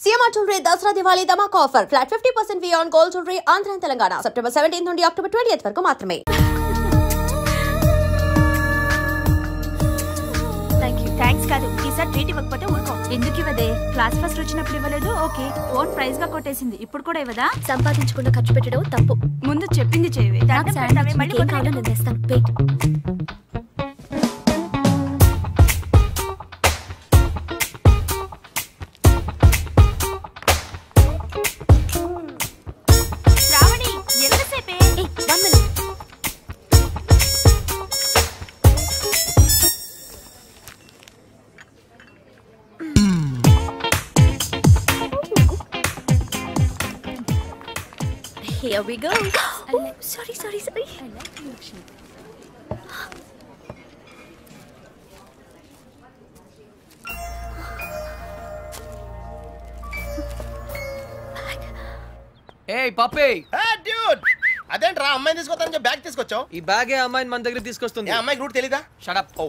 CMR jewellery Dasara Diwali ధమాకా offer flat 50% వి on gold jewellery Andhra Telangana September 17 నుండి అక్టోబర్ 20 వరకు మాత్రమే. థ్యాంక్స్ కాదు, ఈసారి ట్రీట్ ఇవ్వకపోతే ఊరుకో. ఎందుకు ఇవ్వదే? క్లాస్ ఫస్ట్ వచ్చినప్పుడు ఇవ్వలేదు, ఓకే. ఓన్ ప్రైజ్ గా కొట్టేసింది, ఇప్పుడు కూడా ఇవ్వదా? సంపాదించకుండా ఖర్చు పెట్టడం తప్పు. ముందు చెప్పింది చేయవే. Shravani ఎంతసేపే? Here we go. Oh, sorry. I like the action. Hey, puppy. Hey, dude. అదేంట్రా అమ్మాయిని తీసుకొస్తానని బ్యాగ్ తీసుకొచ్చావు? ఈ బ్యాగే అమ్మాయిని మన దగ్గర తీసుకొస్తుంది. ఏ అమ్మాయికి రూట్ తెలీదా? Shut up. ఓ.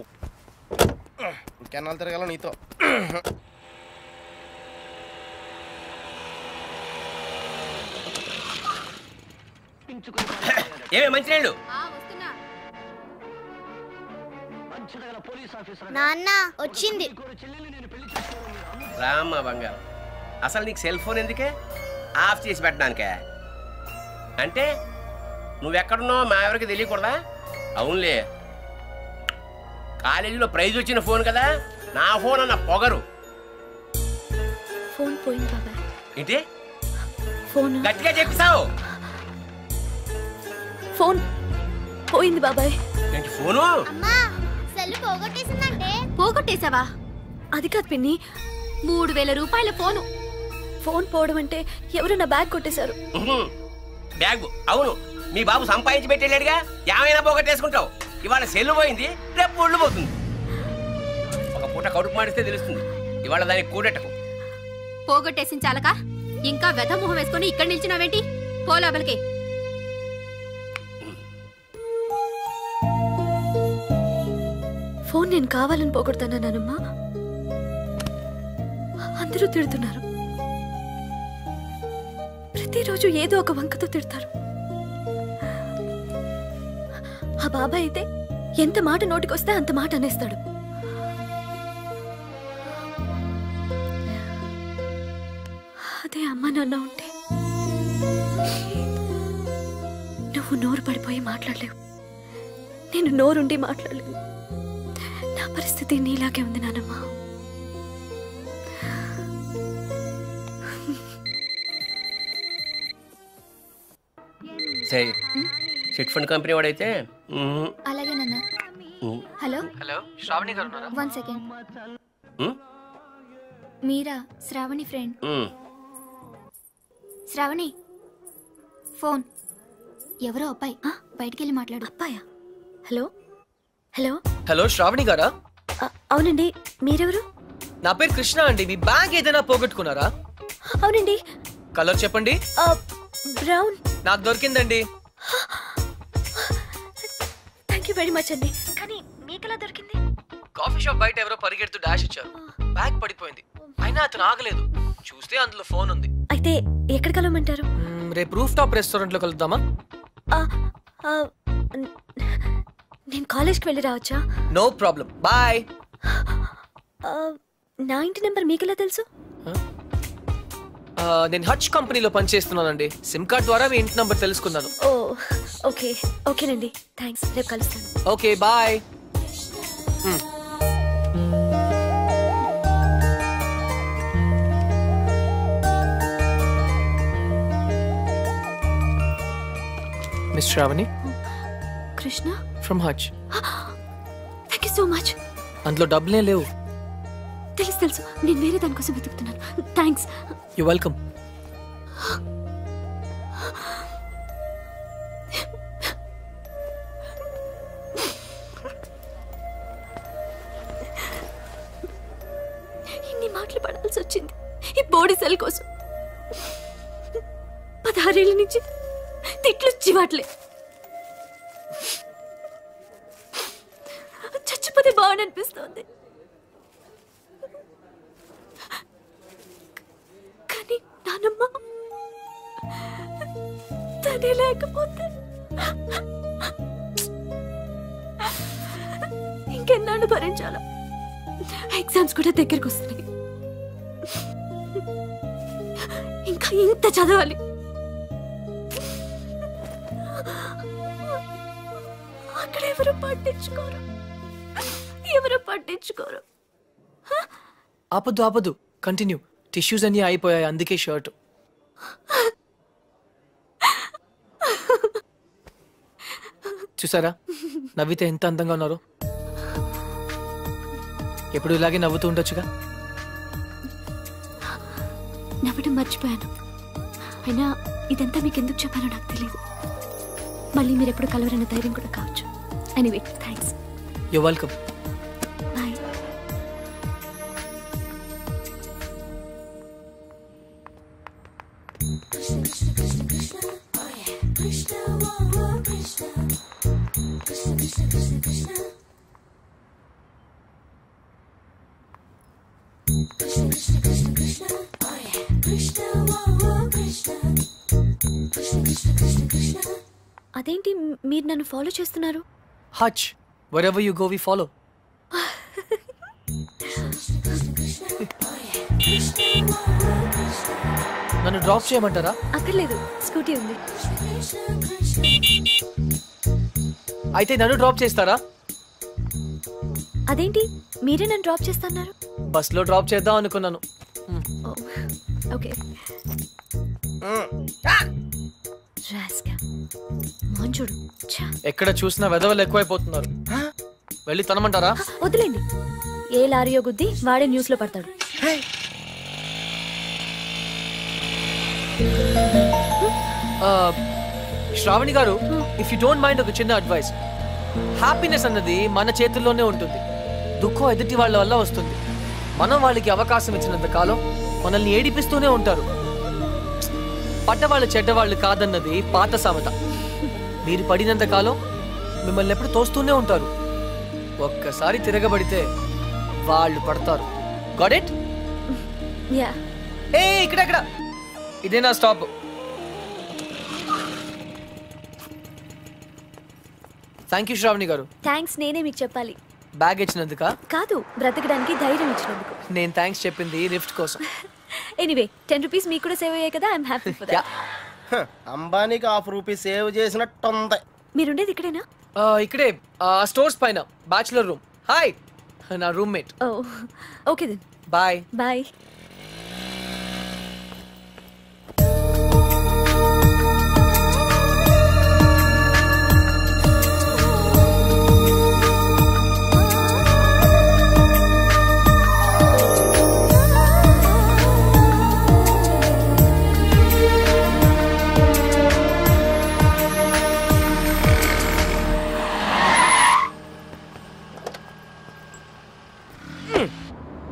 ఇంకెన్నాళ్ళు తిరగాల నీతో? ఏమే మంచినీళ్ళు? నాన్న వచ్చింది. రామ్మ బంగారం, అసలు నీకు సెల్ ఫోన్ ఎందుకే? ఆఫ్ చేసి పెట్టడానికే? అంటే నువ్వెక్కడున్నావు మా ఎవరికి తెలియకూడదా? అవునులే, కాలేజీలో ప్రైజ్ వచ్చిన ఫోన్ కదా, నా ఫోన్ అన్న పొగరు. ఫోన్ పోయింది బాబాయ్. ఏంటి ఫోన్ గట్టిగా చెప్పిస్తావు? ఫోన్ పోయింది బాబాయ్. ఏంటి ఫోను? అమ్మా సెల్ పోగొట్టేసిందంటే. పోగొట్టేసావా? అది కాదు పిన్ని, 3000 రూపాయల ఫోను. ఫోన్ పోవడం అంటే ఎవరు నా బ్యాగ్ కొట్టేశారు. బ్యాగ్? అవును, మీ బాబు సంపాదించి పెట్టేళ్ళాడుగా, ఏమైనా పోగొట్టేసుకుంటావు. ఇవాళ సెల్ పోయింది, రేపు ఒళ్ళు పోతుంది. ఒక పూట కడుపు మాడిస్తే తెలుస్తుంది, ఇవాళ దానికి కూడెట్టకు. పోగొట్టేసిన చాలక ఇంకా వెధ మొహం వేసుకొని ఇక్కడ నిల్చున్నావేంటి? పో లోపలికి. ఫోన్ నేను కావాలని పోగొడతానమ్మా. అందరూ తిడుతున్నారు, ప్రతిరోజు ఏదో ఒక వంకతో తిడతారు. ఆ బాబాయ్ అయితే ఎంత మాట నోటికొస్తే అంత మాట అనేస్తాడు. అదే అమ్మ నాన్న ఉంటే నువ్వు నోరు పడిపోయి మాట్లాడలేవు, నేను నోరుండి మాట్లాడలేను. నా పరిస్థితి నీలాగే ఉంది నానమ్మా. సరే, చిట్ ఫండ్ కంపెనీ వాడైతే అలాగే నాన్న. హలో శ్రావణి గారు ఉన్నారా? 1 సెకండ్. మీరా? శ్రావణి ఫ్రెండ్. శ్రావణి ఫోన్. ఎవరో అబ్బాయి, బయటికి వెళ్ళి మాట్లాడు. అబ్బాయా? హలో హలో హలో, శ్రావణి గారా? అవునండి, మీరెవరు? నా పేరు కృష్ణ అండి. మీ బ్యాగ్ ఏదైనా పోగొట్టుకున్నారా? అవునండి. కలర్ చెప్పండి. బ్రౌన్. నాకు దొరికిందండి. థ్యాంక్ యూ వెరీ మచ్ అండి. కానీ మీకెలా దొరికింది? కాఫీ షాప్ బయట ఎవరో పరిగెడుతూ డాష్ ఇచ్చారు, బ్యాగ్ పడిపోయింది. అయినా అతను ఆగలేదు, చూస్తే అందులో ఫోన్ ఉంది. అయితే ఎక్కడ కలవమంటారు? రేపు రూఫ్ టాప్ రెస్టారెంట్ లో కలుద్దామా? నేను కాలేజ్కి వెళ్ళి రావచ్చా? No problem, bye. నా ఇంటి నెంబర్ మీకెలా తెలుసు? నేను హచ్ కంపెనీలో పనిచేస్తున్నానండి. సిమ్ కార్డ్ ద్వారా మీ ఇంటి నంబర్ తెలుసుకున్నాను. ఓ ఓకే, ఓకేనండి, థ్యాంక్స్. రేపు కలుస్తాను. Okay, bye. Miss Shravani. Krishna from Hutch. Thank you so much. అందులో డబ్బులే లేవు. తెలుసు, నేను వేరే దానికోసం వెతుకుతున్నాను. థ్యాంక్స్. You welcome. ఇన్ని మాటలు పడాల్సి వచ్చింది ఈ బోడీ సెల్ కోసం. 16 ఏళ్ళ నుంచి తిట్లు చివాట్లే. చచ్చిపోతే బాగుంది అనిపిస్తోంది. ప్రాణమ్మా. తనే లేకపోతే ఇంకెన్నాళ్ళు భరించాలా? ఎగ్జామ్స్ కూడా దగ్గరకు వస్తున్నాయి. ఇంకా ఇంత చదవాలి. అక్కడ ఎవరు పట్టించుకోరు. ఆపద్దు కంటిన్యూ. టిష్యూస్ అన్నీ అయిపోయాయి, అందుకే షర్ట్. చూసారా నవ్వితే ఎంత అందంగా ఉన్నారో. ఎప్పుడు ఇలాగే నవ్వుతూ ఉండొచ్చుగా. నవ్వడం మర్చిపోయాను. అయినా ఇదంతా మీకు ఎందుకు చెప్పానో నాకు తెలియదు. మళ్ళీ మీరు ఎప్పుడు కలవరన్న ధైర్యం కూడా కావచ్చు. Anyway thanks. You welcome. Bye. అదేంటి మీరు నన్ను ఫాలో చేస్తున్నారు? Hutch wherever you go we follow. నన్ను డ్రాప్ చేయమంటారా? అక్కర్లేదు, స్కూటీ ఉంది. అయితే నన్ను డ్రాప్ చేస్తారా? అదేంటి మీరే నన్ను డ్రాప్ చేస్తున్నారు? బస్లో డ్రాప్ చేద్దాం అనుకున్నాను. ఓకే. మంచుడు ఎక్కడ చూసినా వెదవలు ఎక్కువైపోతున్నారు. వెళ్ళి తనమంటారా? వదిలేండి. ఏ లారీయో గుద్ది వాడే న్యూస్ లో పడతాడు. శ్రావణి గారు, ఇఫ్ యూ డోంట్ మైండ్ ఒక చిన్న అడ్వైస్. హ్యాపీనెస్ అన్నది మన చేతుల్లోనే ఉంటుంది. దుఃఖం ఎదుటి వాళ్ళ వల్ల వస్తుంది. మనం వాళ్ళకి అవకాశం ఇచ్చినంత కాలం మనల్ని ఏడిపిస్తూనే ఉంటారు. పడ్డవాళ్ళు చెడ్డవాళ్ళు కాదన్నది పాత సామెత. మీరు పడినంత కాలం మిమ్మల్ని ఎప్పుడు తోస్తూనే ఉంటారు. ఒక్కసారి తిరగబడితే వాళ్ళు పడతారు. Got it? యా. ఏ ఇక్కడ ఇదే నా స్టాప్. థ్యాంక్ యూ శ్రావణి గారు. థ్యాంక్స్ నేనే మీకు చెప్పాలి. బ్యాగ్ ఇచ్చినందుక కాదు, బ్రతకడానికి ధైర్యం ఇచ్చినందుకు. నేను థ్యాంక్స్ చెప్పింది లిఫ్ట్ కోసం. ఎనీవే 10 రూపీస్ మీకు కూడా సేవ్ అయ్యాయి కదా. I'm happy for that. అంబానీకి ₹1 సేవ్ చేసినట్టుంది. మీరుండేది ఇక్కడేనా? ఇక్కడే స్టోర్స్ పైన బ్యాచులర్ రూమ్. హాయ్, నా రూమ్మేట్. ఓ okay then. Bye. Bye.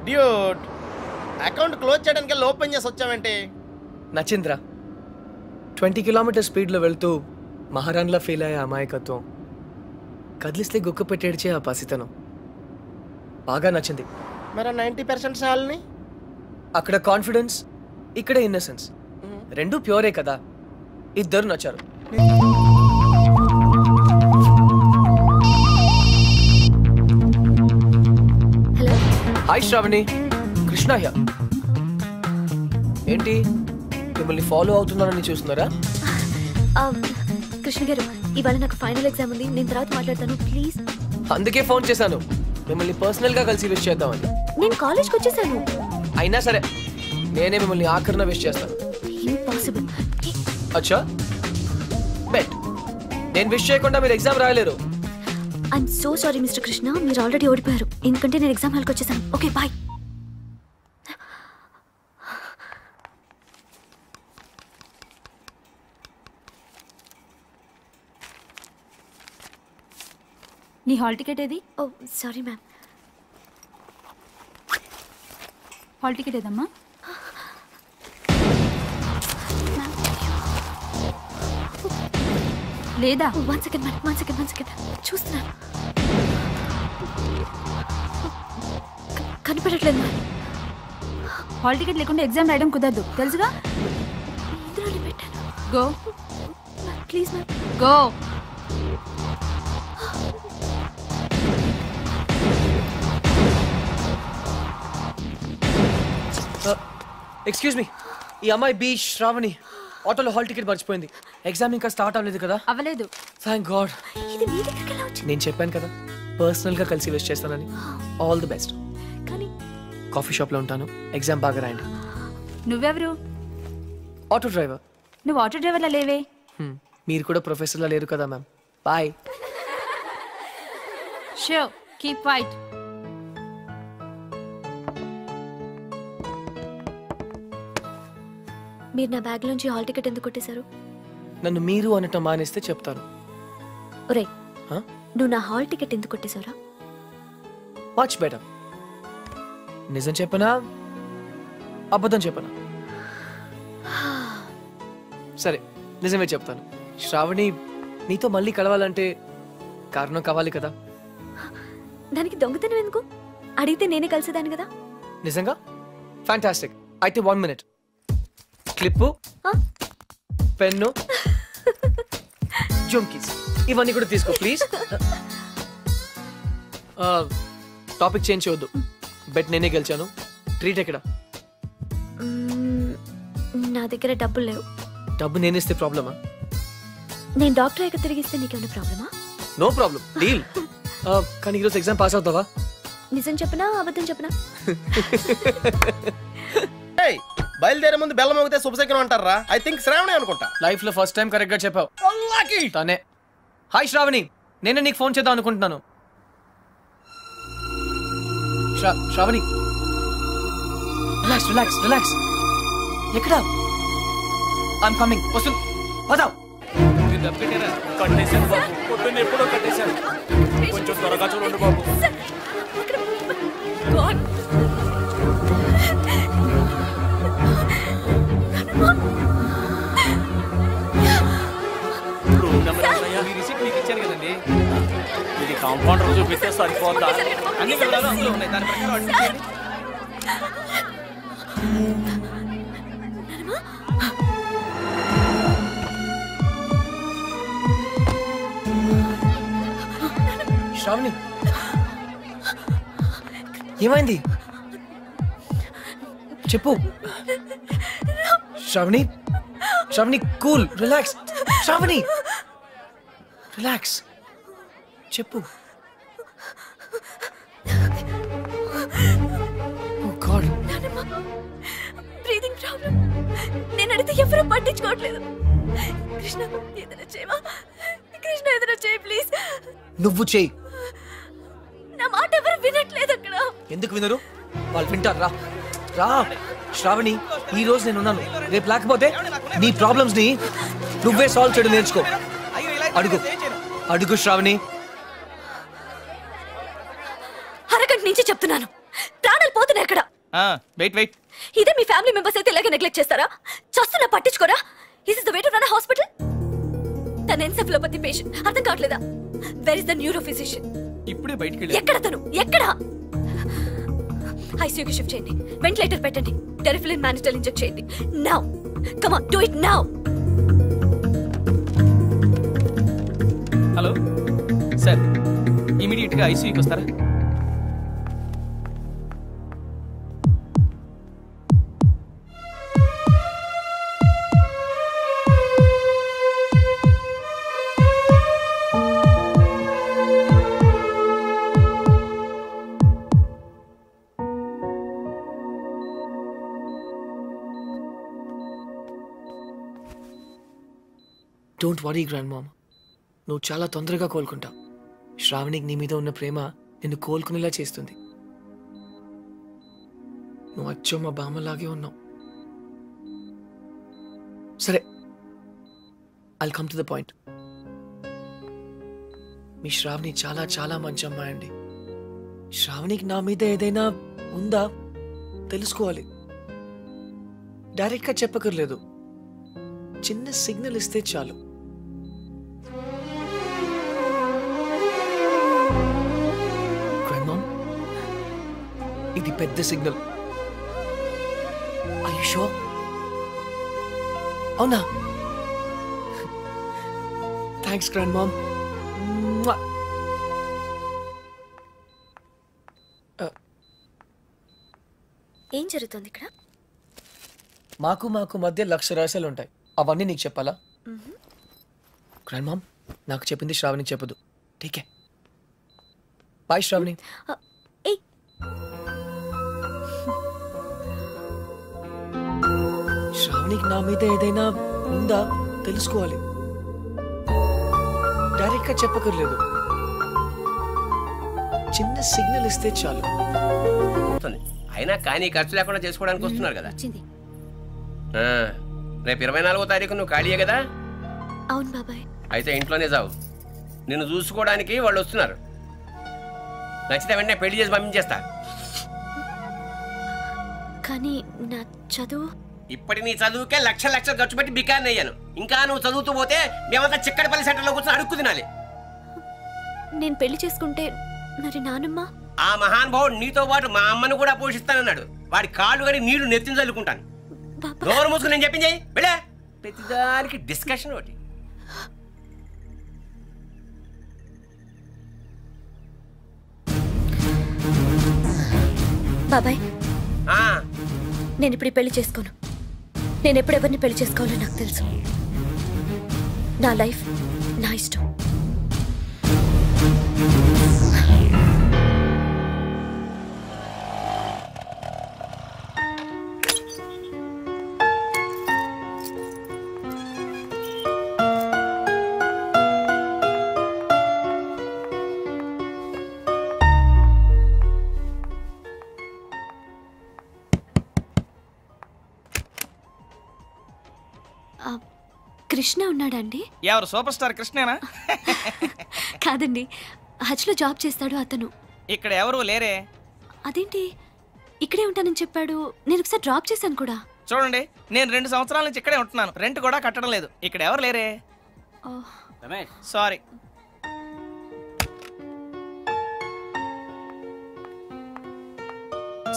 Dude, account close చేయడానికి ఓపెన్ చేసి వచ్చావేంటి? నచ్చింద్రా. 20 కిలోమీటర్ స్పీడ్లో వెళ్తూ మహారాణిలా ఫీల్ అయ్యే అమాయకత్వం, కదిలిస్తే గుక్క పెట్టేడ్చే ఆ పసితనం బాగా నచ్చింది. మరి 90% సాల్ని? అక్కడ కాన్ఫిడెన్స్, ఇక్కడ ఇన్నసెన్స్, రెండు ప్యూరే కదా. ఇద్దరు నచ్చారు. Hello. Hi Sravani, Krishna here. ఏంటి మిమ్మల్ని ఫాలో అవుతున్నానని చూస్తున్నారా? కృష్ణ గారు, ఇవాళ నాకు ఫైనల్ ఎగ్జామ్ ఉంది. నేను తర్వాత మాట్లాడతాను ప్లీజ్. అందుకే ఫోన్ చేశాను, మిమ్మల్ని పర్సనల్ గా కలిసి విష్ చేద్దామని. నేను కాలేజ్కి వచ్చేసాను. అయినా సరే నేనే మిమ్మల్ని ఆఖరిన విష్ చేస్తాను. ఇంపాసిబుల్. అచ్చా బెట్. నేను విష్ చేయకుండా మీరు ఎగ్జామ్ రాయలేరు. I'm so sorry mister Krishna, మీరు ఆల్రెడీ ఓడిపోయారు. ఎందుకంటే నేను ఎగ్జామ్ హాల్కి వచ్చేసాను. Okay bye. నీ హాల్ టికెట్ ఏది? ఓ సారీ మ్యామ్. హాల్ టికెట్ ఏదమ్మా? లేదా? One second ma'am, one second చూస్తున్నాను. కనిపెట్టట్లేదు మ్యామ్. హాల్ టికెట్ లేకుండా ఎగ్జామ్ రాయడం కుదరదు తెలుసుగా. ఇందులోనే పెట్టాను. Go please ma'am. Go. Excuse me, ఈ అమ్మాయి బి శ్రావణి ఆటోలో హాల్ టికెట్ మర్చిపోయింది. ఎగ్జామ్ ఇంకా స్టార్ట్ అవ్వలేదు కదా? అవ్వలేదు. Thank God. ఇది మీ దగ్గరికి ఎలా వచ్చింది? నేను చెప్పాను కదా పర్సనల్ గా కలిసి విష్ చేస్తానని. All the best. కానీ కాఫీ షాప్ లో ఉంటాను, ఎగ్జామ్ బాగా రాయండి. నువ్వెవరు? Auto driver. నువ్వు ఆటో డ్రైవర్లా లేవే. మీరు కూడా ప్రొఫెసర్లా లేరు కదా ma'am. Bye. So keep quiet. మీరు నా బ్యాగ్ లోంచి హాల్ టికెట్ ఎందుకు కొట్టేశారు? నన్ను మీరు అనటం మానేస్తే చెప్తాను. ఒరే, Huh? నువ్వు నా హాల్ టికెట్ ఎందుకు కొట్టేశావురా? Much better. నిజం చెప్పనా అబద్ధం చెప్పనా? సరే నిజమే చెప్తాను. శ్రావణి నీతో మళ్ళీ కలవాలంటే కారణం కావాలి కదా. దానికి దొంగతనం ఎందుకు? అడిగితే నేనే కలిసేదాన్ని కదా. నిజంగా? ఫ్యాంటాస్టిక్. అయితే 1 minute. క్లిప్పు, పెన్ను, జుమ్కీస్ ఇవన్నీ కూడా తీసుకో ప్లీజ్. టాపిక్ చేంజ్ చేయొద్దు. బెట్ నేనే గెలిచాను. ట్రీట్ ఎక్కడ? నా దగ్గర డబ్బులు లేవు. డబ్బు నేనేస్తే ప్రాబ్లమా? నేను డాక్టర్ అయ్యాక తిరిగిస్తే నీకేమైనా ప్రాబ్లమా? No problem, deal. కానీ ఈరోజు ఎగ్జామ్ పాస్ అవుతావా? నిజం చెప్పనా అబద్ధం చెప్పనా? బయలుదేరే ముందు బెల్లం మోగితే శుభశకరం అంటారా? ఐ థింక్ శ్రావణి అనుకుంటా. లైఫ్ లో ఫస్ట్ టైం కరెక్ట్ గా చెప్పావు. తనే. హాయ్ శ్రావణి, నేనే నీకు ఫోన్ చేద్దాం అనుకుంటున్నాను. Shravani relax relax relax. ఎక్కడ? I'm coming. వస్తుంది పదాం. కట్టేశాను బాబు, పొద్దున్న ఎప్పుడో కట్టేశాను. కొంచెం త్వరగా చూడండి బాబు. ఇది కాంపౌండర్ చూపిస్తే సరిపోతా? అన్ని వివరాలు అందులో ఉన్నాయి, దాని ప్రకారం అడ్మిట్ చేయండి. శ్రావణి ఏమైంది చెప్పు. Sravani Sravani cool relax. Sravani relax చెప్పు. Oh God, breathing problem. నేను అడిగితే ఎవరు పట్టించుకోవట్లేదు. కృష్ణ ఏదైనా చేయవా? కృష్ణ ఏదైనా చేయి ప్లీజ్. నువ్వు చెయ్యి. నా మాట ఎవరు వినట్లేదు అక్కడ. ఎందుకు వినరు? వాళ్ళు వింటారు. రా రా శ్రావణి, ఈ రోజు నేను ఉన్నాను, రేపు లేకపోతే నీ ప్రాబ్లమ్స్ ని నువ్వే సాల్వ్ చేయడం నేర్చుకో. అడుగు అడుగు శ్రావణి. అరగంట నుంచి చెప్తున్నాను, ప్రాణాలు పోతున్నాయి అక్కడ. Wait wait. ఇదే మీ ఫ్యామిలీ మెంబర్స్ అయితే ఇలాగే నెగ్లెక్ట్ చేస్తారా? చస్తున్నా పట్టించుకోరా? Is is the way to run a hospital? తన ఎన్సెఫలోపతి పేషెంట్, అర్థం కావట్లేదా? Where is the neuro physician? ఇప్పుడే బయటికి వెళ్ళి. ఎక్కడ తను? ఎక్కడ? ఐసీయూకి షిఫ్ట్ చేయండి, వెంటిలేటర్ పెట్టండి, టెరిఫిలిన్ మానిటల్ ఇంజెక్ట్ చేయండి. Now come on, do it now. Hello sir, immediate గా ఐసీయూకి వస్తారా? డోంట్ వరీ గ్రాండ్ మామ్, నువ్వు చాలా తొందరగా కోలుకుంటావు. శ్రావణికి నీ మీద ఉన్న ప్రేమ నిన్ను కోలుకునేలా చేస్తుంది. నువ్వు అచ్చో మా బామ్మలాగే ఉన్నావు. సరే, I'll come to the point. మీ శ్రావణి చాలా చాలా మంచి అమ్మాయి అండి. శ్రావణికి నా మీద ఏదైనా ఉందా తెలుసుకోవాలి. డైరెక్ట్గా చెప్పకర్లేదు, చిన్న సిగ్నల్ ఇస్తే చాలు. ఇది పెద్ద సిగ్నల్. Are you sure? అవునా? Thanks grand mom. ఏం జరుగుతుంది ఇక్కడ? మాకు మధ్య 1,00,000 రహస్యాలు ఉంటాయి. అవన్నీ నీకు చెప్పాలా? గ్రాండ్ మామ్, నాకు చెప్పింది శ్రావణి చెప్పదు. ఠీకే. బాయ్ శ్రావణి. శ్రావణికి నా మీద ఏదైనా ఉందా తెలుసుకోవాలి. డైరెక్ట్ గా చెప్పకర్లేదు, చిన్న సిగ్నల్ ఇస్తే చాలు. అయినా కానీ ఖర్చు లేకుండా చేసుకోవడానికి వస్తున్నారు కదా. రేపు 24వ తారీఖు నువ్వు ఖాళీయే కదా? అవును బాబాయ్. అయితే ఇంట్లోనే చావు. నిన్ను చూసుకోవడానికి వాళ్ళు వస్తున్నారు. నచ్చితే వెంటనే పెళ్లి చేసి పంపించేస్తా. కానీ నా చదువు. ఇప్పటి నీ చదువుకే లక్షలు ఖర్చు పెట్టి బికాన్ని అయ్యాను. ఇంకా నువ్వు చదువుతూ పోతే మేమంతా చిక్కడపల్లి సెంటర్లో కూర్చొని అడుక్కు తినాలి. నేను పెళ్లి చేసుకుంటే మరి నానమ్మ? ఆ మహానుభావుడు నీతో పాటు మా అమ్మను కూడా పోషిస్తానన్నాడు. వాడి కాళ్ళు కడి నీళ్లు నెత్తిని చల్లుకుంటాను. నోరు మూసుకుని నేను చెప్పింది వెళ్ళా. ప్రతిదానికి డిస్కషన్ ఒకటి. బాబాయ్, నేను ఇప్పుడు పెళ్లి చేసుకోను. నేను ఎప్పుడెవరిని పెళ్లి చేసుకోవాలో నాకు తెలుసు. నా లైఫ్ నా ఇష్టం. కృష్ణ ఉన్నాడండి? ఎవరు? సూపర్ స్టార్ కృష్ణేనా? కాదండి, హజ్లో జాబ్ చేస్తాడు అతను. ఇక్కడ ఎవరు లేరే. అదేంటి, ఇక్కడే ఉంటానని చెప్పాడు. నేను ఒకసారి డ్రాప్ చేశాను కూడా. చూడండి, నేను 2 సంవత్సరాల నుంచి ఇక్కడే ఉంటున్నాను. రెంట్ కూడా కట్టడం లేదు. ఇక్కడ ఎవరు లేరే. సారీ.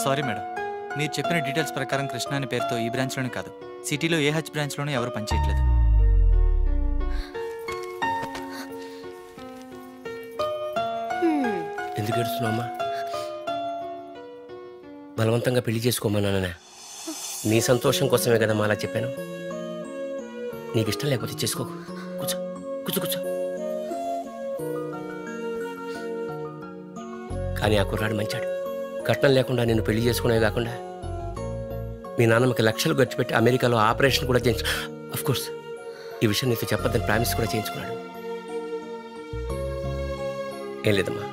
సారీ మేడం, మీరు చెప్పిన డీటెయిల్స్ ప్రకారం కృష్ణ అనే పేరుతో ఈ బ్రాంచ్లోనే కాదు, సిటీలో ఏ హజ్ బ్రాంచ్లోనే ఎవరు పనిచేయట్లేదు. ఎందుకు ఏడుస్తున్నావమ్మా? బలవంతంగా పెళ్లి చేసుకోమన్నానే. నీ సంతోషం కోసమే కదా అలా చెప్పాను. నీకు ఇష్టం లేకపోతే చేసుకోకు. కూర్చో కూర్చో కూర్చో. కానీ ఆ కుర్రాడు మంచాడు. కట్నం లేకుండా నేను పెళ్లి చేసుకునేవి కాకుండా మీ నాన్నమ్మకి లక్షలు ఖర్చు పెట్టి అమెరికాలో ఆపరేషన్ కూడా చేయించు. అఫ్కోర్స్ ఈ విషయం నీతో చెప్పద్దని ప్రామిస్ కూడా చేయించుకున్నాడు. ఏం లేదమ్మా,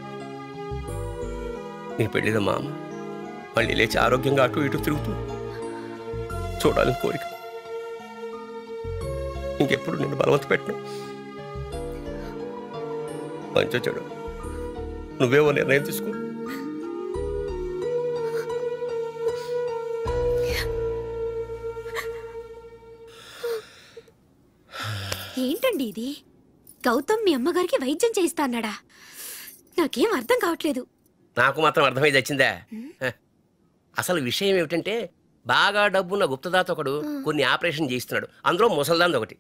నీ పెళ్ళిలో మా అమ్మ మళ్ళీ లేచి ఆరోగ్యంగా అటు ఇటు తిరుగుతూ చూడాలని కోరిక. ఇంకెప్పుడు నేను బలవంత పెట్టను. మంచి చెడు నువ్వేవో నిర్ణయం తీసుకో. ఏంటండి ఇది? గౌతమ్ మీ అమ్మగారికి వైద్యం చేయిస్తా అన్నాడా? నాకేం అర్థం కావట్లేదు. నాకు మాత్రం అర్థమై వచ్చిందా? అసలు విషయం ఏమిటంటే బాగా డబ్బున్న గుప్తదాత ఒకడు కొన్ని ఆపరేషన్ చేయిస్తున్నాడు. అందులో ముసల్దాంది ఒకటి.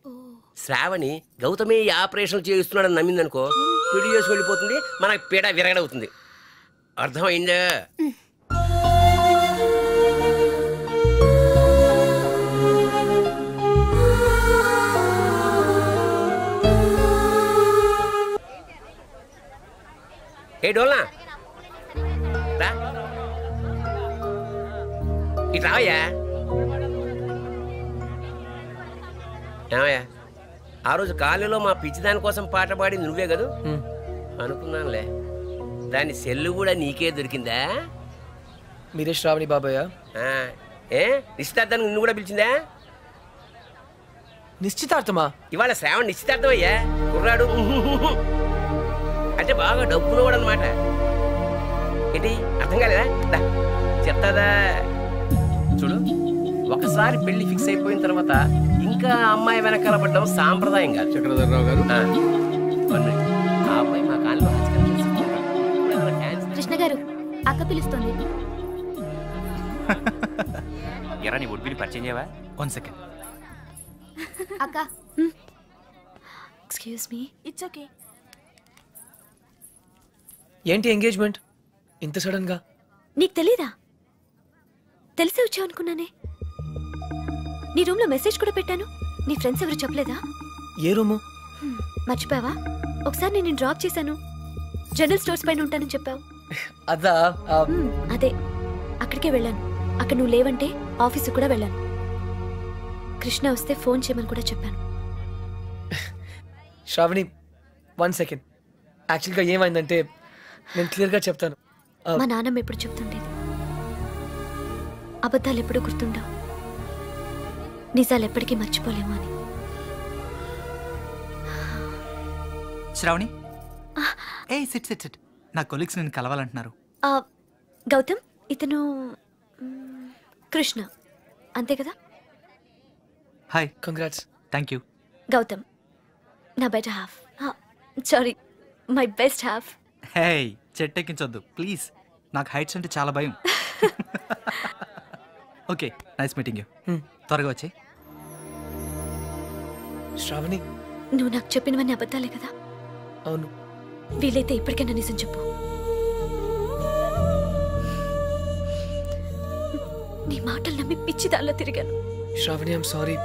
శ్రావణి గౌతమే ఈ ఆపరేషన్ చేయిస్తున్నాడని నమ్మిందనుకో, పెళ్లి చేసి వెళ్ళిపోతుంది, మనకి పీడ విరగడవుతుంది. అర్థమైందా? ఏ డోల్నా రా, ఇటు రావయ్యా. ఏమయ్యా, ఆ రోజు కాలేజీలో మా పిచ్చిదాని కోసం పాట పాడింది నువ్వే కదూ? అనుకున్నానులే. దాని సెల్లు కూడా నీకే దొరికిందా? మీరే శ్రావణి బాబాయ్? ఏ నిశ్చితార్థానికి నిన్ను కూడా పిలిచిందా? నిశ్చితార్థమా? ఇవాళ శ్రావణి నిశ్చితార్థం అయ్యా. కుర్రాడు అంటే బాగా డబ్బులు కూడా అనమాట. ఏంటి అర్థం కాలేదా? చెప్తాదా? చూడు, ఒకసారి పెళ్లి ఫిక్స్ అయిపోయిన తర్వాత ఇంకా అమ్మాయి వెనకాల పడ్డం సాంప్రదాయం కాదు. చక్రధర్రావు గారు, ఆ అమ్మాయి మా కాలంలో కృష్ణ గారు, అక్క పిలుస్తుంది. ఎరా నీ ఒడ్బిని పరిచయం చేయవా? 1 సెకండ్. అక్క ఎక్స్క్యూజ్ మీ. It's okay. ఏంటి ఎంగేజ్మెంట్ ఇంత సడన్ గా? నీకు తెలీదా? తెలిసే వచ్చావు అనుకున్నానే. నీ రూమ్ లో మెసేజ్ కూడా పెట్టాను. నీ ఫ్రెండ్స్ ఎవరు చెప్పలేదా? ఏ రూము? మర్చిపోయావా? ఒకసారి నేను డ్రాప్ చేశాను. జనరల్ స్టోర్స్ పైన ఉంటానని చెప్పావు. అదా? అదే, అక్కడికే వెళ్ళాను. అక్కడ నువ్వు లేవంటే ఆఫీసు కూడా వెళ్ళాను. కృష్ణ వస్తే ఫోన్ చేయమని కూడా చెప్పాను. శ్రావణి 1 సెకండ్. యాక్చువల్గా ఏమైందంటే నేను క్లియర్గా చెప్తాను. మా నాన్నమ్మ ఎప్పుడు చెప్తుండేది, అబద్ధాలు ఎప్పుడు గుర్తుండవు, నిజాలు ఎప్పటికీ మర్చిపోలేము అని. శ్రావణి, ఏ సిట్ సిట్ సిట్. నా కొలీగ్స్ నేను కలవాలంటున్నారు. గౌతమ్, ఇతను కృష్ణ, అంతే కదా? Hi. Congrats. Thank you. Gautam నా better half. Sorry, my best half. Hey, చెట్టెక్కించొద్దు ప్లీజ్. నాకు హైట్స్ అంటే చాలా భయం. Okay, nice meeting you. త్వరగా వచ్చే. శ్రావణి, నువ్వు నాకు చెప్పినవన్నీ అబద్ధాలే కదా? అవును. వీలైతే ఇప్పటికైనా నిజం చెప్పు. నీ మాటలు నమ్మి పిచ్చి దానిలో తిరిగాను. Sravani, I'm sorry.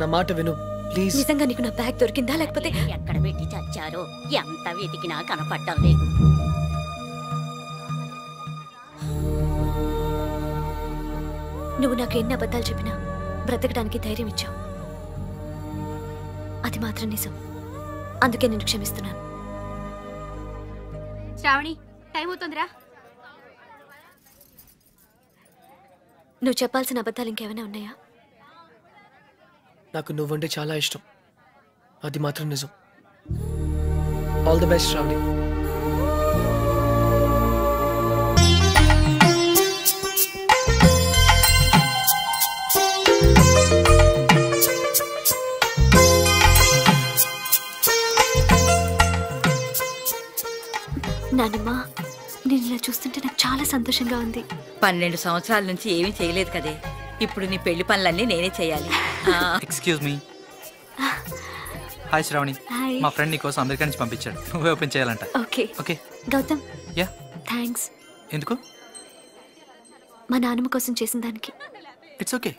నా మాట విను ప్లీజ్. నిజంగా నీకు నా బ్యాగ్ దొరికిందా లేకపోతే ఎక్కడ పెట్టి చచ్చారో ఎంత వెతికినా కనపడ్డం లేదు. నువ్వు నాకు ఎన్ని అబద్ధాలు చెప్పినా బ్రతకడానికి ధైర్యం ఇచ్చావు. అది మాత్రం నిజం. అందుకే నేను క్షమిస్తున్నాను. శ్రావణి, టైం అవుతుందిరా. నువ్వు చెప్పాల్సిన అబద్ధాలు ఇంకేమైనా ఉన్నాయా? నాకు నువ్వంటే చాలా ఇష్టం, అది మాత్రం నిజం. All the best Sravani. నానమ్మ, నేను ఇలా చూస్తుంటే నాకు చాలా సంతోషంగా ఉంది. 12 సంవత్సరాల నుంచి ఏమీ చేయలేదు కదే. ఇప్పుడు నీ పెళ్లి పనులన్నీ నేనే చేయాలి. Excuse me. హాయ్ శ్రావణి. మా ఫ్రెండ్ నీ కోసం అమెరికా నుంచి పంపించాడు. నువ్వే ఓపెన్ చేయాలంట. Okay okay. Gautam, yeah, thanks. ఎందుకు? మా నాన్నమ్మ కోసం చేసిన దానికి. It's okay.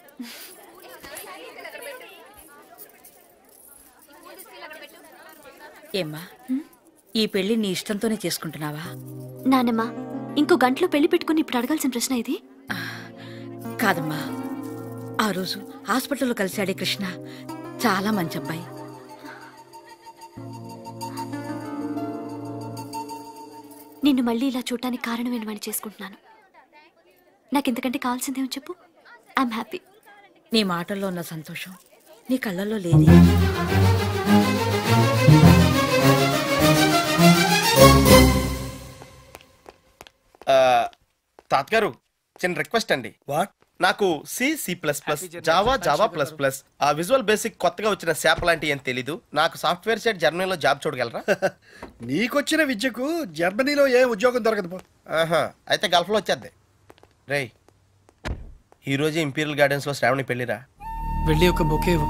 ఏమ్మా, ఈ పెళ్లి నీ ఇష్టంతోనే చేసుకుంటున్నావా? నానమ్మ, ఇంకో గంటలో పెళ్లి పెట్టుకుని ఇప్పుడు అడగాల్సిన ప్రశ్న ఇది కాదమ్మా. ఆ రోజు హాస్పిటల్లో కలిశాడే కృష్ణ చాలా మంచి అబ్బాయి. నిన్ను మళ్ళీ ఇలా చూడటానికి కారణమైన వాడిని చేసుకుంటున్నాను. నాకు ఇంతకంటే కావాల్సిందేమో చెప్పు. I'm happy. నీ మాటల్లో ఉన్న సంతోషం నీ కళ్ళల్లో లేదు. తాతగారు, చిన్న రిక్వెస్ట్ అండి. వాట్? నాకు C++, జావా++, ఆ విజువల్ బేసిక్ కొత్తగా వచ్చిన శాప్ లాంటి ఏం తెలీదు. నాకు సాఫ్ట్వేర్ సైడ్ జర్మనీలో జాబ్ చూడగలరా? నీకొచ్చిన విద్యకు జర్మనీలో ఏ ఉద్యోగం దొరకదు. అయితే గల్ఫ్లో వచ్చేద్ది. రేయ్, ఈరోజు ఇంపీరియల్ గార్డెన్స్ లో శ్రావణి పెళ్లిరా. వెళ్ళి ఒక బొకే ఇవ్వు.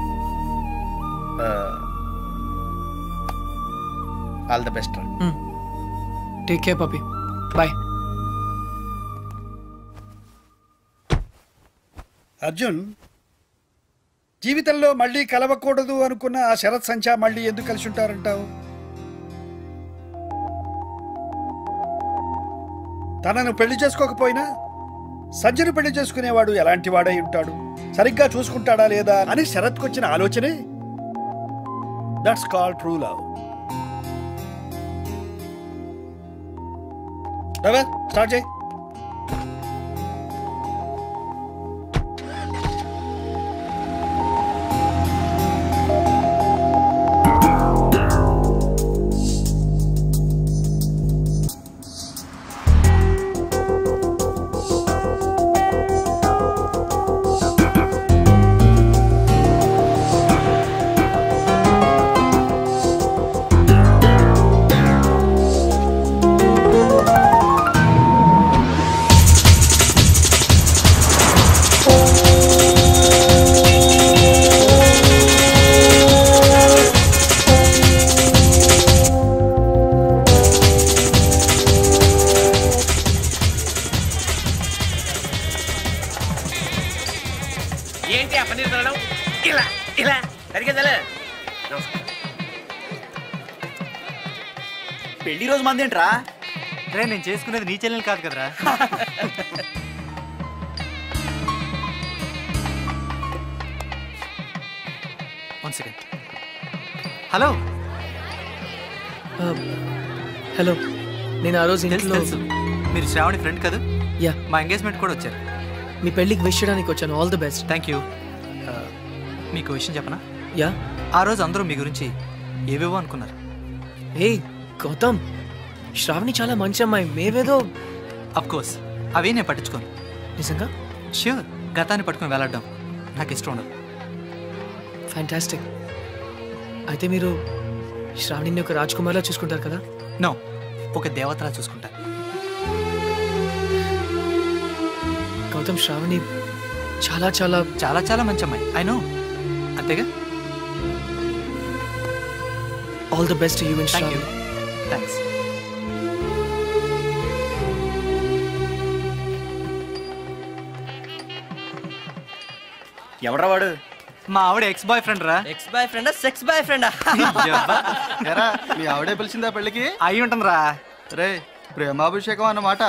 All the best. Take care puppy. Bye. Arjun, జీవితంలో మళ్ళీ కలవకూడదు అనుకున్న ఆ శరత్ సంచా మళ్ళీ ఎందుకు కలిసి ఉంటారంటావు? తనను పెళ్లి చేసుకోకపోయినా సంజయను పెళ్లి చేసుకునేవాడు ఎలాంటి వాడై ఉంటాడు, సరిగ్గా చూసుకుంటాడా లేదా అని శరత్కు వచ్చిన ఆలోచనే that's called true love. Start చేయి. ఇలా ఇలా సరిగ్గా పెళ్లి రోజు మంది ఏంట్రా? రే నేను చేసుకునేది నీ చెల్లెలు కాదు కదరా. One second. హలో హలో, నేను ఆ రోజు ఇంట్లో తెలుసు మీరు శ్రావణి ఫ్రెండ్ కదా? యా, మా ఎంగేజ్మెంట్ కూడా వచ్చారు. మీ పెళ్ళికి విష్ చేయడానికి వచ్చాను. All the best. Thank you. మీకు విషయం చెప్పనా? యా. ఆ రోజు అందరూ మీ గురించి ఏవేవో అనుకున్నారు. ఏ గౌతమ్, శ్రావణి చాలా మంచి అమ్మాయి. మేవేదో అఫ్కోర్స్ అవే నేను పట్టించుకోను. నిజంగా? ష్యూర్. గతాన్ని పట్టుకుని వెళ్ళడం నాకు ఇష్టం ఉండదు. ఫ్యాంటాస్టిక్. అయితే మీరు శ్రావణిని ఒక రాజ్కుమార్లా చూసుకుంటారు కదా? నో, ఒక దేవతలా చూసుకుంటారు. గౌతమ్, శ్రావణి చాలా చాలా చాలా చాలా మంచి అమ్మాయి. I know. అంతేగా? All the best you and thank you. Shravani. Thanks. ఎవడ్రా వాడు? మా ఆవిడ ఎక్స్ బాయ్ ఫ్రెండ్ రా. ఎక్స్ బాయ్ ఫ్రెండా సెక్స్ బాయ్ ఫ్రెండా? మీ ఆవిడే పిలిచిందా పెళ్ళికి? అయి ఉంటుంది రా. రే ప్రేమాభిషేకం అన్నమాట.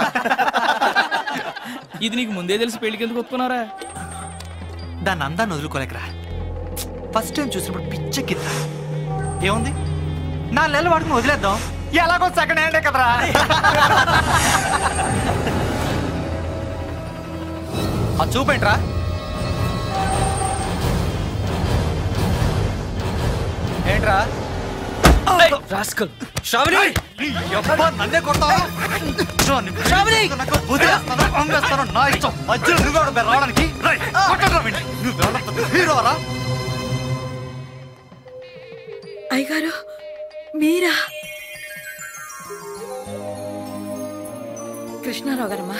ఇది నీకు ముందే తెలిసి పెళ్లికి ఎందుకు ఒప్పుకున్నారా? దాన్ని అందాన్ని వదులుకోలేకరా. ఫస్ట్ టైం చూసినప్పుడు పిచ్చెక్కిందా. ఏముంది, 4 నెలలు వాడుకుని వదిలేద్దాం. ఎలాగో సెకండ్ హ్యాండే కదరా. అది చూపేంట్రా. ఏంట్రా రాస్కల్. శ్రావణి నన్నే కొడతావా? శ్రావణి నా ఇష్టం. మధ్యలో నువ్వు రావడానికి హీరోరా. అయ్యగారు మీరా? కృష్ణారావు గారమ్మా,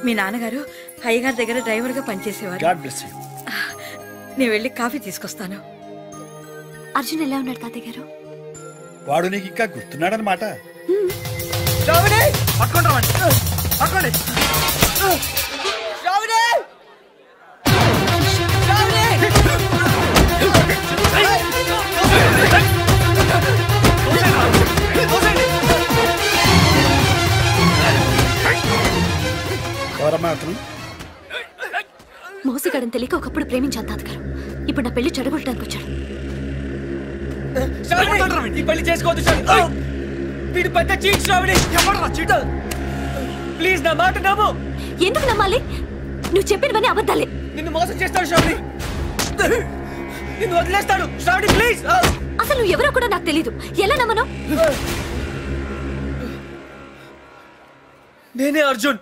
మీ నాన్నగారు అయ్యగారి దగ్గర డ్రైవర్గా పనిచేసేవారు. God bless you. నేను వెళ్ళి కాఫీ తీసుకొస్తాను. అర్జున్ ఎలా ఉన్నాడు తాతయ్య గారు? వాడు నీకు ఇంకా గుర్తున్నాడనమాట. ఎవరమ్మా అతను? మోసగాడని తెలియక ఒకప్పుడు ప్రేమించాను తాతగారు. ఇప్పుడు నా పెళ్లి చెడగొట్టడానికి వచ్చాడు. ఈ పెళ్లి చేసుకోవద్దు శ్రావణి. వీడు పెద్ద చీట్ శ్రావణి. ఎవడరా చీట్? ప్లీజ్ నా మాట నమ్ము. ఎందుకు నమ్మాలి? నువ్వు చెప్పినవన్నీ అబద్ధాలే. నిన్ను మోసం చేస్తాడు శ్రావణి. నిన్ను వదిలేస్తాడు శ్రావణి. ప్లీజ్. అసలు నువ్వు ఎవరో కూడా నాకు తెలీదు. ఎలా నమ్మను? నేనే అర్జున్.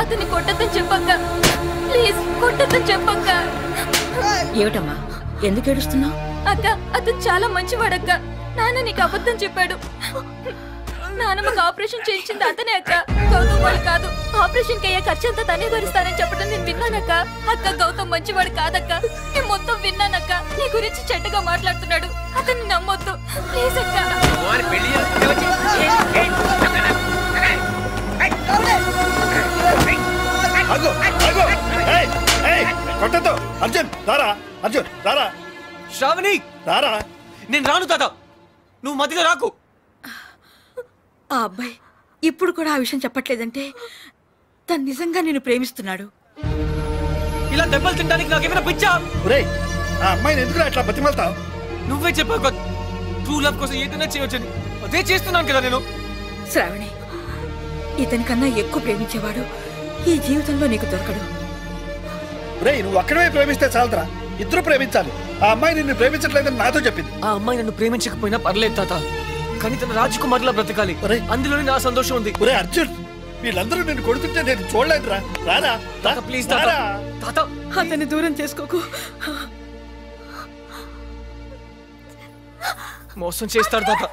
అతన్ని కొట్టద్దని చెప్పక్క. ప్లీజ్ కొట్టద్దని చెప్పక్క. ఏమిటమ్మా, ఎందుకు ఏడుస్తున్నావు? అక్క, అతను చాలా మంచివాడక్క. నాన్న నీకు అబద్ధం చెప్పాడు. నాన్నమ్మకు ఆపరేషన్ చేయించింది అతనే అక్క, గౌతమ్ వాడు కాదు. ఆపరేషన్ కి అయ్యే ఖర్చంతా తనే భరిస్తానని చెప్పడం నేను విన్నానక్క. అక్క, గౌతమ్ మంచివాడు కాదక్క. నేను మొత్తం విన్నానక్క. నీ గురించి చెడ్డగా మాట్లాడుతున్నాడు. అతన్ని నమ్మొద్దు ప్లీజ్ అక్క. కొట్టద్దు. అర్జున్ రారా. అర్జున్ రారా. శ్రావణి రారా. నేను రాను తాత, నువ్వు మధ్యలో రాకు. ఆ అబ్బాయి ఇప్పుడు కూడా ఆ విషయం చెప్పట్లేదంటే తను నిజంగా నిన్ను ప్రేమిస్తున్నాడు. ఇలా దెబ్బలు తినడానికి నాకేమైనా పిచ్చా? ఒరేయ్, ఆ అమ్మాయిని ఎందుకు అట్లా బతిమలుతావు? నువ్వే చెప్పావు ట్రూ లవ్ కోసం ఏదైనా చేయవచ్చని. అదే చేస్తున్నాను కదా నేను. శ్రావణి, ఇతని కన్నా ఎక్కువ ప్రేమించేవాడు ఈ జీవితంలో నీకు దొరకడు. ఒరేయ్, నువ్వు అక్కడే ప్రేమిస్తే చాలరా. ఇద్దరు ప్రేమించాలి. ఆ అమ్మాయి నిన్ను ప్రేమించట్లేదని నాతో చెప్పింది. ఆ అమ్మాయి నన్ను ప్రేమించకపోయినా పర్లేదు తాత, కానీ తన రాజకుమార్లా బ్రతకాలి. అందులోనే నా సంతోషం ఉంది. ఒరే అర్జున్, వీళ్ళందరూ నిన్ను కొడుతుంటే నేను చూడలేదురా. రారా ప్లీజ్ తాత. అతన్ని దూరం చేసుకోకు. మోసం చేస్తాడు తాత.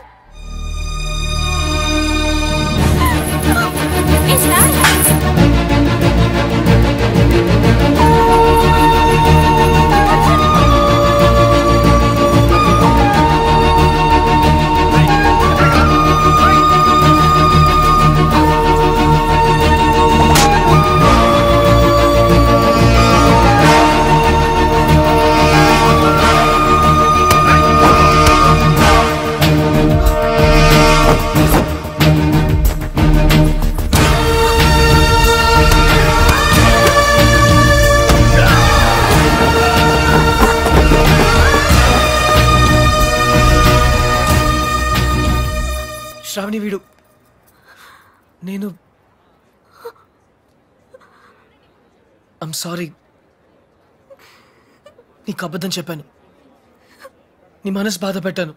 శ్రావణి వీడు నేను ఐమ్ సారీ. నీకు అబద్ధం చెప్పాను, నీ మనసు బాధ పెట్టాను,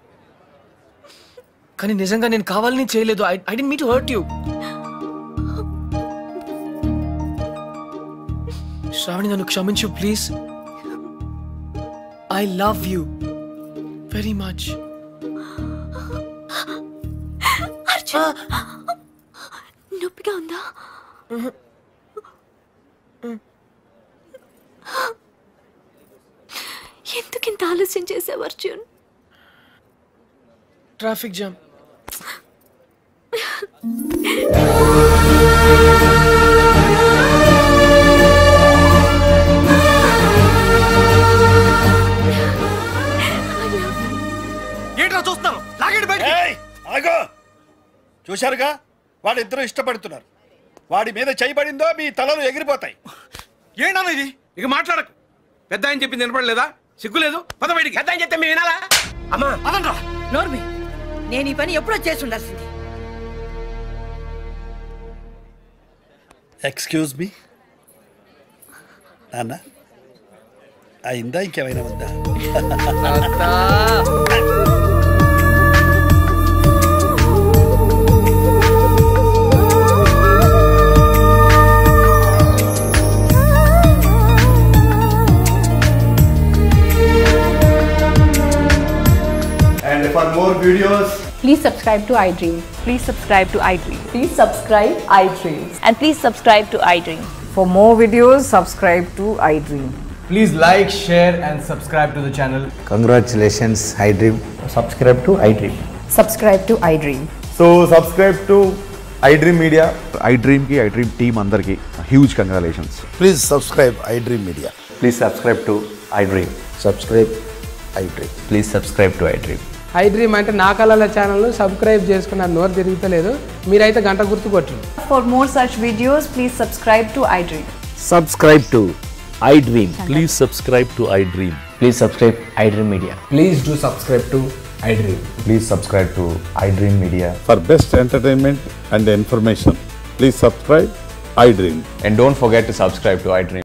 కానీ నిజంగా నేను కావాలని చేయలేదు. I didn't mean to hurt you. Sravani నన్ను క్షమించు please. I love you very much. నొప్పిగా ఉందా? ఎందుకింత ఆలస్యం చేసావు అర్జున్? Traffic jam. ఏంట్రా చూస్తున్నారు? లాగండి బయటికి. ఆగో, చూశారుగా వాళ్ళిద్దరూ ఇష్టపడుతున్నారు. వాడి మీద చేయబడిందో మీ తలలు ఎగిరిపోతాయి. ఏంటన్నా ఇది? ఇక మాట్లాడకు. పెద్ద ఆయన చెప్పింది వినపడలేదా? సిగ్గులేదు? పద బయటికి. పెద్ద ఆయన చెప్తే మేము వినాలా? అమ్మా అదనరా నోర్మి, నేను ఈ పని ఎప్పుడో చేసి ఉండాల్సింది. ఎక్స్క్యూజ్ మీ నాన్న, అయిందా? ఇంకేమైనా ఉందా? And for more videos, please subscribe to iDream. Please subscribe to iDream. Please subscribe iDream. And please subscribe to iDream. For more videos, subscribe to iDream. please like, share and subscribe to the channel. Congratulations, iDream. Subscribe to iDream. Subscribe to iDream. So subscribe to iDream Media. iDream ki iDream team andarki huge congratulations. Please subscribe iDream Media. Please subscribe to iDream. Subscribe iDream. Please subscribe to iDream. iDream అంటే నా కళల channel subscribe చేసుకున్న నోరు తిరుగుతలేదు. మీరైతే గంట గుర్తు కొట్టండి. For more such videos, please subscribe to iDream. Subscribe to iDream. Please subscribe to iDream. Please subscribe iDream Media. Please do subscribe to iDream. Please subscribe to iDream Media. For best entertainment and information, please subscribe iDream. And don't forget to subscribe to iDream.